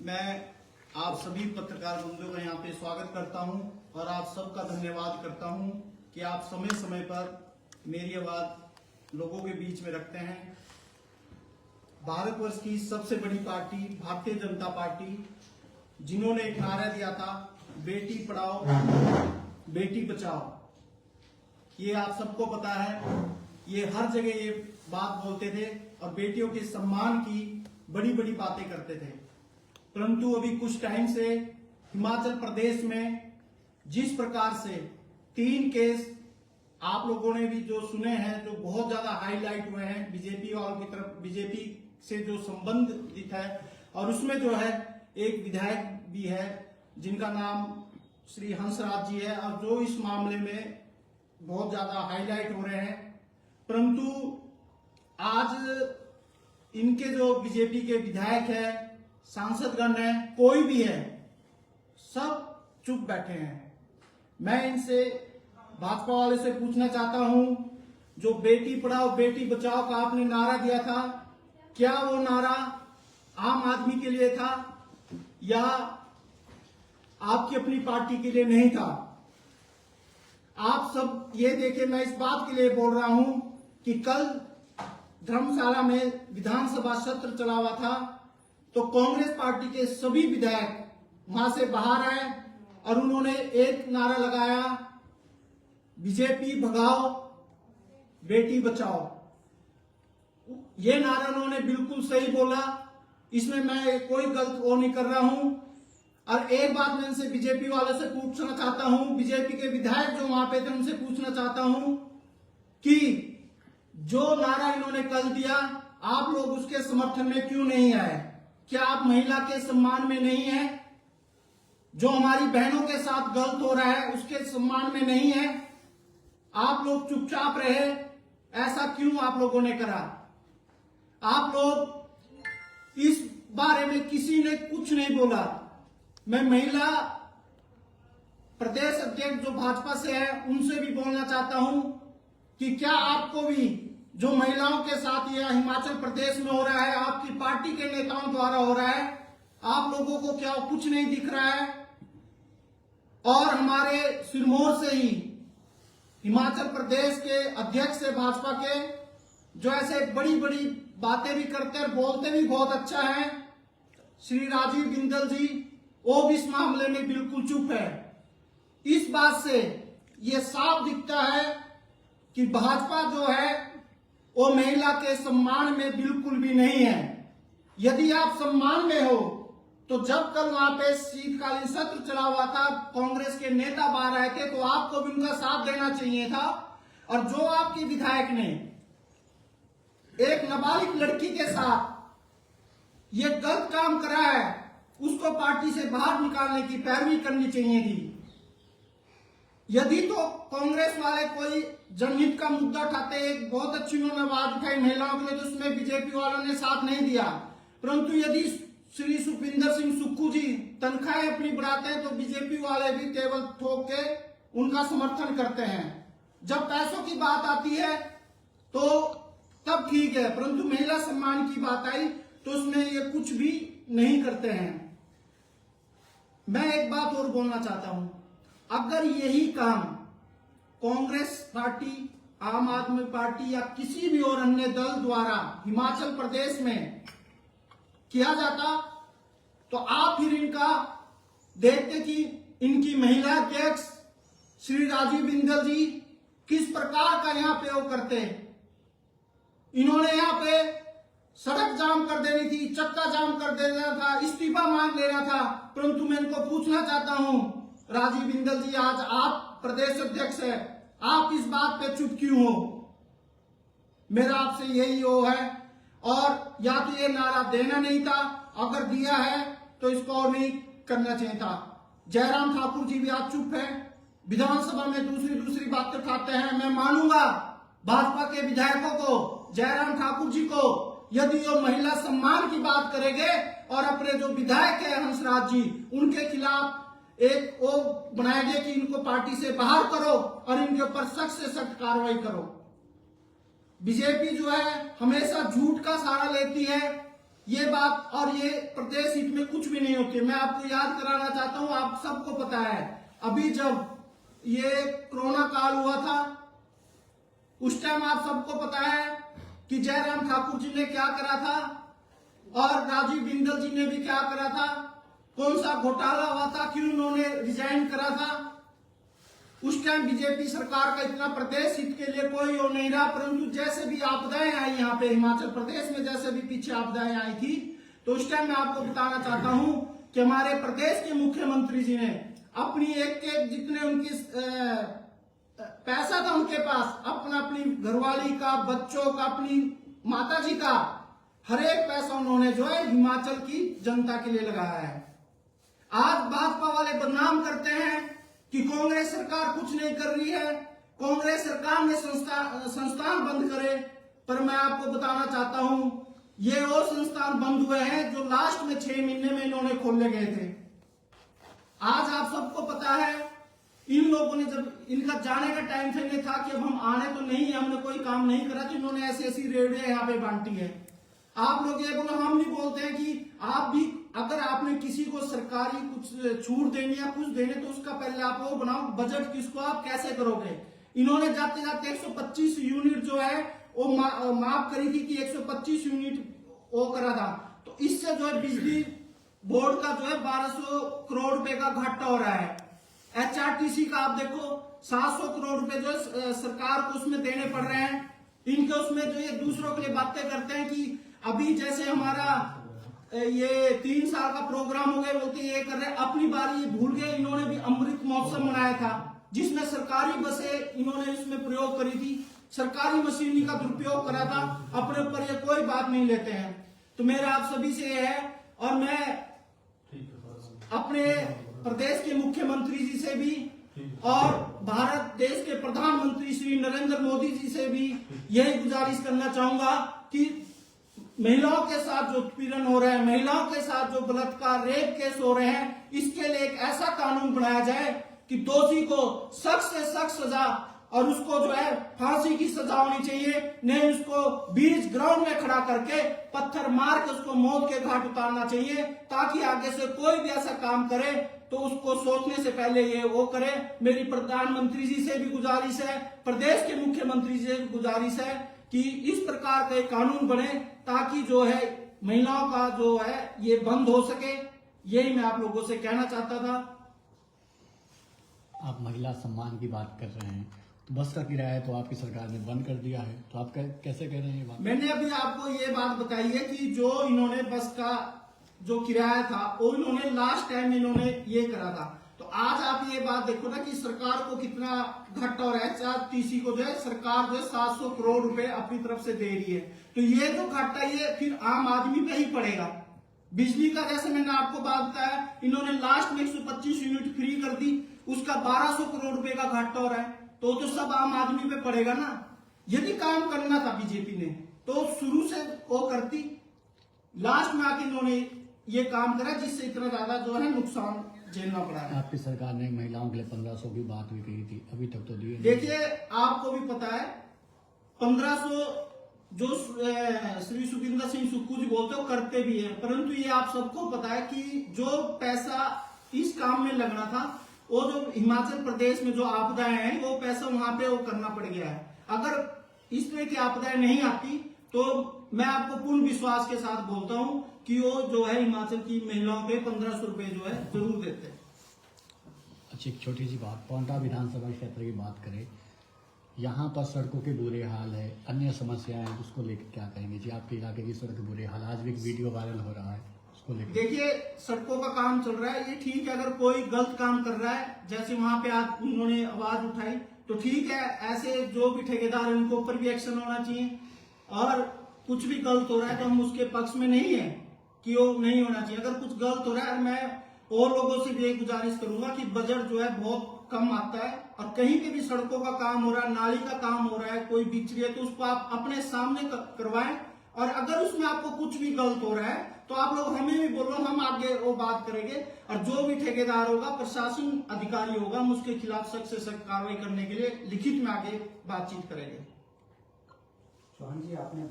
मैं आप सभी पत्रकार बंधुओं का यहाँ पे स्वागत करता हूँ और आप सबका धन्यवाद करता हूँ कि आप समय समय पर मेरी आवाज लोगों के बीच में रखते हैं। भारतवर्ष की सबसे बड़ी पार्टी भारतीय जनता पार्टी, जिन्होंने एक नारा दिया था, बेटी पढ़ाओ बेटी बचाओ। ये आप सबको पता है, ये हर जगह ये बात बोलते थे और बेटियों के सम्मान की बड़ी बड़ी बातें करते थे। परंतु अभी कुछ टाइम से हिमाचल प्रदेश में जिस प्रकार से 3 केस आप लोगों ने भी जो सुने हैं, जो बहुत ज्यादा हाईलाइट हुए हैं बीजेपी वालों की तरफ, बीजेपी से जो संबंधित है, और उसमें जो है एक विधायक भी है जिनका नाम श्री हंसराज जी है, और जो इस मामले में बहुत ज्यादा हाईलाइट हो रहे हैं। परंतु आज इनके जो बीजेपी के विधायक है, सांसदगण है, कोई भी है, सब चुप बैठे हैं। मैं इनसे भाजपा वाले से पूछना चाहता हूं, जो बेटी पढ़ाओ बेटी बचाओ का आपने नारा दिया था, क्या वो नारा आम आदमी के लिए था या आपकी अपनी पार्टी के लिए नहीं था? आप सब ये देखें, मैं इस बात के लिए बोल रहा हूं कि कल धर्मशाला में विधानसभा सत्र चला हुआ था, तो कांग्रेस पार्टी के सभी विधायक वहां से बाहर आए और उन्होंने एक नारा लगाया, बीजेपी भगाओ बेटी बचाओ। ये नारा उन्होंने बिल्कुल सही बोला, इसमें मैं कोई गलत वो नहीं कर रहा हूं। और एक बात मैं इनसे बीजेपी वाले से पूछना चाहता हूं, बीजेपी के विधायक जो वहां पे थे उनसे पूछना चाहता हूं कि जो नारा इन्होंने कल दिया, आप लोग उसके समर्थन में क्यों नहीं आए? क्या आप महिला के सम्मान में नहीं है? जो हमारी बहनों के साथ गलत हो रहा है उसके सम्मान में नहीं है? आप लोग चुपचाप रहे, ऐसा क्यों आप लोगों ने करा? आप लोग इस बारे में किसी ने कुछ नहीं बोला। मैं महिला प्रदेश अध्यक्ष जो भाजपा से है उनसे भी बोलना चाहता हूं कि क्या आपको भी जो महिलाओं के साथ यह हिमाचल प्रदेश में हो रहा है, आपकी पार्टी के नेताओं द्वारा हो रहा है, आप लोगों को क्या कुछ नहीं दिख रहा है? और हमारे सिरमौर से ही हिमाचल प्रदेश के अध्यक्ष है भाजपा के, जो ऐसे बड़ी बड़ी बातें भी करते हैं, बोलते भी बहुत अच्छा है, श्री राजीव बिंदल जी, वो भी इस मामले में बिल्कुल चुप है। इस बात से ये साफ दिखता है कि भाजपा जो है वो महिला के सम्मान में बिल्कुल भी नहीं है। यदि आप सम्मान में हो तो जब कल वहां पे शीतकालीन सत्र चला हुआ था, कांग्रेस के नेता बाहर आए थे, तो आपको भी उनका साथ देना चाहिए था। और जो आपके विधायक ने एक नाबालिग लड़की के साथ ये गलत काम करा है, उसको पार्टी से बाहर निकालने की पैरवी करनी चाहिए थी। यदि तो कांग्रेस वाले कोई जनहित का मुद्दा उठाते, एक बहुत अच्छी उन्होंने आवाज उठाई महिलाओं के लिए, तो उसमें बीजेपी वालों ने साथ नहीं दिया। परंतु यदि श्री सुखविंदर सिंह सुक्खू जी तनख्वाहें अपनी बढ़ाते हैं, तो बीजेपी वाले भी टेबल ठोक के उनका समर्थन करते हैं। जब पैसों की बात आती है तो तब ठीक है, परंतु महिला सम्मान की बात आई तो उसमें ये कुछ भी नहीं करते हैं। मैं एक बात और बोलना चाहता हूं, अगर यही काम कांग्रेस पार्टी, आम आदमी पार्टी या किसी भी और अन्य दल द्वारा हिमाचल प्रदेश में किया जाता, तो आप फिर इनका देखते कि इनकी महिला अध्यक्ष श्री राजीव बिंदल जी किस प्रकार का यहाँ पे वो करते। इन्होंने यहाँ पे सड़क जाम कर देनी थी, चक्का जाम कर देना था, इस्तीफा मांग लेना था। परंतु मैं इनको पूछना चाहता हूं, राजीव बिंदल जी, आज आप प्रदेश अध्यक्ष है, आप इस बात पे चुप क्यों हो? मेरा आपसे यही वो है। और या तो ये नारा देना नहीं था, अगर दिया है तो इसको और नहीं करना चाहिए था। जयराम ठाकुर जी भी आज चुप है, विधानसभा में दूसरी बातें उठाते हैं। मैं मानूंगा भाजपा के विधायकों को, जयराम ठाकुर जी को, यदि वो महिला सम्मान की बात करेंगे और अपने जो विधायक है हंसराज जी, उनके खिलाफ एक वो बनाएंगे कि इनको पार्टी से बाहर करो और इनके ऊपर सख्त से सख्त कार्रवाई करो। बीजेपी जो है हमेशा झूठ का सहारा लेती है, ये बात और ये प्रदेश हित में कुछ भी नहीं होती। मैं आपको याद कराना चाहता हूं, आप सबको पता है अभी जब ये कोरोना काल हुआ था उस टाइम आप सबको पता है कि जयराम ठाकुर जी ने क्या करा था और राजीव बिंदल जी ने भी क्या करा था, कौन सा घोटाला हुआ था, क्यों उन्होंने रिजाइन करा था। उस टाइम बीजेपी सरकार का इतना प्रदेश हित के लिए कोई वो नहीं रहा, परंतु जैसे भी आपदाएं आई यहाँ पे हिमाचल प्रदेश में, जैसे भी पीछे आपदाएं आई थी, तो उस टाइम मैं आपको बताना चाहता हूं कि हमारे प्रदेश के मुख्यमंत्री जी ने अपनी एक जितने उनकी पैसा था उनके पास, अपनी घरवाली का, बच्चों का, अपनी माता जी का, हर एक पैसा उन्होंने जो है हिमाचल की जनता के लिए लगाया है। आज भाजपा वाले बदनाम करते हैं कि कांग्रेस सरकार कुछ नहीं कर रही है, कांग्रेस सरकार ने संस्थान बंद करे, पर मैं आपको बताना चाहता हूं ये वो संस्थान बंद हुए हैं जो लास्ट में 6 महीने में इन्होंने खोले गए थे। आज आप सबको पता है इन लोगों ने जब इनका जाने का टाइम फिर था कि अब हम आने तो नहीं है, हमने कोई काम नहीं करा, तो इन्होंने ऐसी रेडियो यहाँ पे बांटी है। आप लोग ये बोलो, हम नहीं बोलते हैं कि आप भी अगर आपने किसी को सरकारी कुछ छूट देनी या कुछ देने तो उसका पहले आप वो बनाओ बजट, किसको आप कैसे करोगे। इन्होंने जाते जाते 125 यूनिट जो है वो माफ करी थी कि 125 यूनिट वो करा था, तो इससे जो है बिजली बोर्ड का जो है 1200 करोड़ रुपए का घाटा हो रहा है। HRTC का आप देखो 700 करोड़ रुपए जो है सरकार को उसमें देने पड़ रहे हैं। इनके उसमें जो ये दूसरों के लिए बातें करते हैं कि अभी जैसे हमारा ये 3 साल का प्रोग्राम हो गया, बोलते ये कर रहे हैं, अपनी बारी ये भूल गए। इन्होंने भी अमृत महोत्सव मनाया था जिसमें सरकारी बसें इन्होंने इसमें प्रयोग करी थी, सरकारी मशीनरी का दुरुपयोग करा था, अपने ऊपर ये कोई बात नहीं लेते हैं। तो मेरा आप सभी से ये है, और मैं अपने प्रदेश के मुख्यमंत्री जी से भी और भारत देश के प्रधानमंत्री श्री नरेंद्र मोदी जी से भी यही गुजारिश करना चाहूंगा कि महिलाओं के साथ जो उत्पीड़न हो रहा है, महिलाओं के साथ जो बलात्कार, रेप केस हो रहे हैं, इसके लिए एक ऐसा कानून बनाया जाए कि दोषी को सख्त से सख्त सजा और उसको जो है फांसी की सजा होनी चाहिए, नहीं उसको बीच ग्राउंड में खड़ा करके पत्थर मार के उसको मौत के घाट उतारना चाहिए, ताकि आगे से कोई भी ऐसा काम करे तो उसको सोचने से पहले ये वो करे। मेरी प्रधानमंत्री जी से भी गुजारिश है, प्रदेश के मुख्यमंत्री जी से भी गुजारिश है कि इस प्रकार का एक कानून बने ताकि जो है महिलाओं का जो है ये बंद हो सके। यही मैं आप लोगों से कहना चाहता था। आप महिला सम्मान की बात कर रहे हैं, तो बस का किराया तो आपकी सरकार ने बंद कर दिया है, तो आप कैसे कह रहे हैं ये बात? मैंने अभी आपको ये बात बताई है कि जो इन्होंने बस का जो किराया था वो इन्होंने लास्ट टाइम इन्होंने ये करा था, तो आज आप ये बात देखो ना कि सरकार को कितना घाटा हो रहा है। HRTC को जो है सरकार जो है 700 करोड़ रुपए अपनी तरफ से दे रही है, तो ये जो घाटा ये फिर आम आदमी पे ही पड़ेगा। बिजली का जैसे मैंने आपको बात बताया, इन्होंने लास्ट में 125 यूनिट फ्री कर दी, उसका 1200 करोड़ रुपए का घाटा हो रहा है, तो सब आम आदमी पे पड़ेगा ना। यदि काम करना था बीजेपी ने तो शुरू से वो करती, लास्ट में आके इन्होंने ये काम करा जिससे इतना ज्यादा जो है नुकसान झेलना पड़ा है। आपकी सरकार ने महिलाओं के लिए 1500 की बात भी कही थी, अभी तक तो दिए। देखिए आपको भी पता है 1500 जो श्री सुखिंदर सिंह सुक्खू जी बोलते हो करते भी है, परंतु ये आप सबको पता है कि जो पैसा इस काम में लगना था वो जो हिमाचल प्रदेश में जो आपदाएं हैं वो पैसा वहां पे वो करना पड़ गया है। अगर इस तरह की आपदाएं नहीं आती तो मैं आपको पूर्ण विश्वास के साथ बोलता हूं कि वो जो है हिमाचल की महिलाओं पे 1500 रुपए जो है जरूर देते हैं। अच्छा, एक छोटी सी बात, पांवटा विधानसभा क्षेत्र की बात करें, यहाँ पर सड़कों के बुरे हाल है, अन्य समस्याएं हैं, उसको लेकर क्या कहेंगे जी? आपके इलाके की सड़क बुरे हाल, आज भी एक वीडियो वायरल हो रहा है, उसको लेकर। देखिए सड़कों का काम चल रहा है, ये ठीक है। अगर कोई गलत काम कर रहा है, जैसे वहां पे आज उन्होंने आवाज उठाई, तो ठीक है, ऐसे जो भी ठेकेदार है उनके ऊपर भी एक्शन होना चाहिए। और कुछ भी गलत हो रहा है तो हम उसके पक्ष में नहीं है कि वो नहीं होना चाहिए। अगर कुछ गलत हो रहा है, मैं और लोगों से भी एक गुजारिश करूंगा कि बजट जो है बहुत कम आता है, और कहीं पे भी सड़कों का काम हो रहा है, नाली का काम हो रहा है, कोई बिछ रही है, तो उसको आप अपने सामने करवाएं। और अगर उसमें आपको कुछ भी गलत हो रहा है तो आप लोग हमें भी बोलो, हम आगे वो बात करेंगे। और जो भी ठेकेदार होगा, प्रशासन अधिकारी होगा, हम उसके खिलाफ सख्त से सख्त कार्रवाई करने के लिए लिखित में आगे बातचीत करेंगे। चौहान जी, आपने